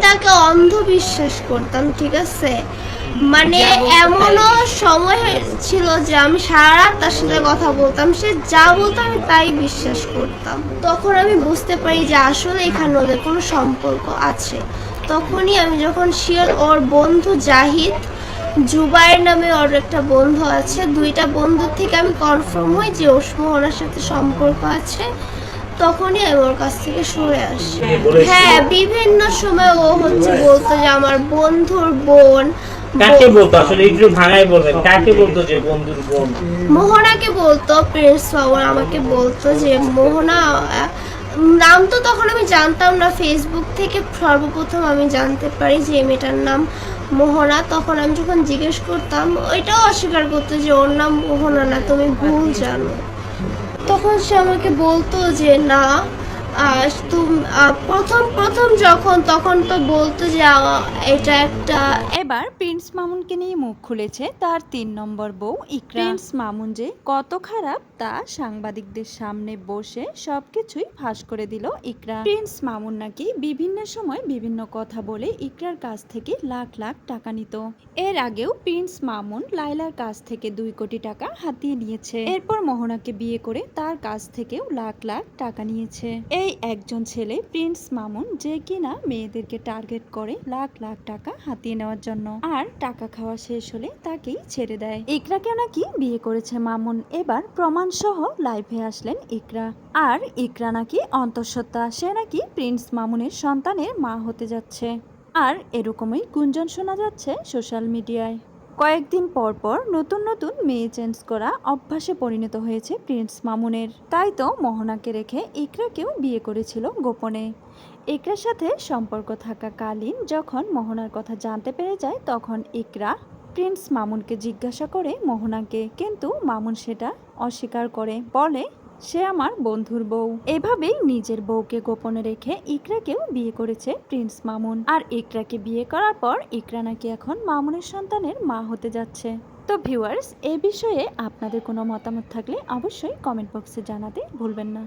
তাকে অন্ধবিশ্বাস করতাম, ঠিক আছে। মানে এমনও সময় ছিল যে আমি সারা রাত তার সাথে কথা বলতাম, সে যা বলতো আমি তাই বিশ্বাস করতাম। তখন আমি বুঝতে পারি যে আসলে এখানে ওদের কোনো সম্পর্ক আছে। তখনই আমি যখন শিওর ওর বন্ধু জাহিদ, জুবাইর নামে ওর একটা বন্ধু আছে, দুইটা বন্ধুর থেকে আমি কনফার্ম হই যে ওর মোহনার সাথে সম্পর্ক আছে, তখনই আমি ওর কাছ থেকে সরে আসি। হ্যাঁ, বিভিন্ন সময় ও বলতো যে আমার বন্ধুর বোন। কাকে বলতো আসলে একটু ভাঙাই বলবেন, কাকে বলতো যে বন্ধুর বোন? মোহনাকে বলতো। প্রিন্স বাবু আমাকে বলতো যে মোহনা, নাম তো তখন আমি জানতাম না, ফেসবুক থেকে সর্বপ্রথম আমি জানতে পারি যে মেয়েটার নাম মোহনা। তখন আমি যখন জিজ্ঞেস করতাম, ওইটাও অস্বীকার করতো যে ওর নাম মোহনা না, তুমি ভুল জানো। তখন সে আমাকে বলতো যে না, প্রথম যখন, তখন তো বলতো যে এটা একটা। এবার প্রিন্স মামুনকে নিয়ে মুখ খুলেছে তার ৩ নম্বর বউ ইকরা। প্রিন্স মামুন যে কত খারাপ তা সাংবাদিকদের সামনে বসে সবকিছুই ফাঁস করে দিল ইকরা। প্রিন্স মামুন নাকি বিভিন্ন সময় বিভিন্ন কথা বলে ইকরার কাছ থেকে লাখ লাখ টাকা নিত। এর আগেও প্রিন্স মামুন লাইলার কাছ থেকে ২ কোটি টাকা হাতিয়ে নিয়েছে। এরপর মোহনাকে বিয়ে করে তার কাছ থেকেও লাখ লাখ টাকা নিয়েছে। এই একজন ছেলে প্রিন্স মামুন, যে কিনা মেয়েদেরকে টার্গেট করে লাখ লাখ টাকা হাতিয়ে নেওয়ার জন্য, আর টাকা খাওয়া শেষ হলে তাকেই ছেড়ে দেয়। ইকরাকেও নাকি বিয়ে করেছে মামুন। এবার প্রমাণ সহ লাইভে আসলেন ইকরা। আর ইকরা নাকি অন্তঃসত্ত্বা, সে নাকি প্রিন্স মামুনের সন্তানের মা হতে যাচ্ছে। আর এরকমই গুঞ্জন শোনা যাচ্ছে সোশ্যাল মিডিয়ায়। কয়েকদিন পর পর নতুন নতুন মেয়ে চেঞ্জ করা অভ্যাসে পরিণত হয়েছে প্রিন্স মামুনের। তাই তো মোহনাকে রেখে ইকরাকেও বিয়ে করেছিল গোপনে। ইকরার সাথে সম্পর্ক থাকাকালীন যখন মোহনার কথা জানতে পেরে যায়, তখন ইকরা প্রিন্স মামুনকে জিজ্ঞাসা করে মোহনাকে, কিন্তু মামুন সেটা অস্বীকার করে, বলে সে আমার বন্ধুর বউ। এভাবেই নিজের বউকে গোপনে রেখে ইকরাকেও বিয়ে করেছে প্রিন্স মামুন। আর ইকরাকে বিয়ে করার পর ইকরা নাকি এখন মামুনের সন্তানের মা হতে যাচ্ছে। তো ভিউয়ার্স, এই বিষয়ে আপনাদের কোনো মতামত থাকলে অবশ্যই কমেন্ট বক্সে জানাতে ভুলবেন না।